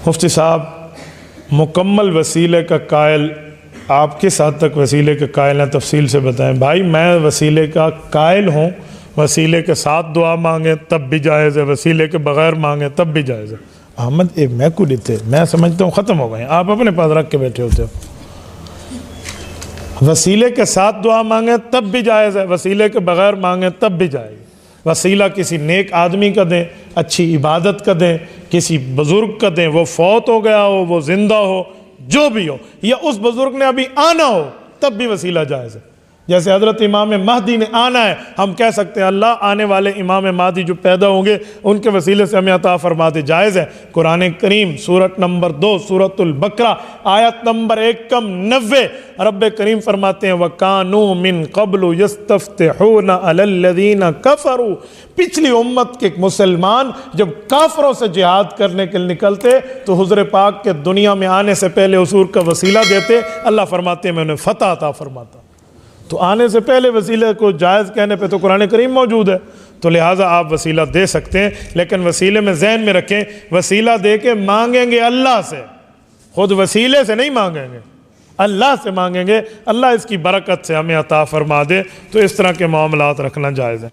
मुफ्ती साहब, मुकम्मल वसीले का कायल आप किस हद तक वसीले के कायल हैं, तफसील से बताएं। भाई मैं वसीले का कायल हूँ, वसीले के साथ दुआ मांगे तब भी जायज़ है, वसीले के बग़ैर मांगे तब भी जायज़ है। अहमद एक मैकुल थे, मैं समझता हूँ ख़त्म हो गए, आप अपने पास रख के बैठे होते हो। वसीले के साथ दुआ मांगे तब भी जायज़ है, वसीले के बग़ैर मांगे तब भी जायज़। वसीला किसी नेक आदमी का दें, अच्छी इबादत का दें, किसी बुज़ुर्ग का दें, वो फौत हो गया हो, वो ज़िंदा हो, जो भी हो, या उस बुज़ुर्ग ने अभी आना हो तब भी वसीला जायज़ है। जैसे हज़रत इमाम महदी ने आना है, हम कह सकते हैं अल्लाह आने वाले इमाम महदी जो पैदा होंगे उनके वसीले से हमें अता फरमा दे, जायज़ है। कुरान करीम सूरत नंबर 2 सूरतुल बकरा आयत नंबर 190 रब्बे करीम फरमाते हैं वकानू मिन क़ब्लु यस्तफ्तिहूना अलल्लज़ीना कफ़रू। पिछली उम्मत के मुसलमान जब काफरों से जिहाद करने के लिए निकलते तो हुज़ूर पाक के दुनिया में आने से पहले हुज़ूर का वसीला देते, अल्लाह फरमाते हैं मैं उन्हें फ़तह अता फरमाता। तो आने से पहले वसीले को जायज़ कहने पे तो कुरान करीम मौजूद है, तो लिहाजा आप वसीला दे सकते हैं, लेकिन वसीले में ज़हन में रखें वसीला दे के मांगेंगे अल्लाह से, खुद वसीले से नहीं मांगेंगे, अल्लाह से मांगेंगे। अल्लाह इसकी बरकत से हमें अता फरमा दे। तो इस तरह के मामलात रखना जायज़ है।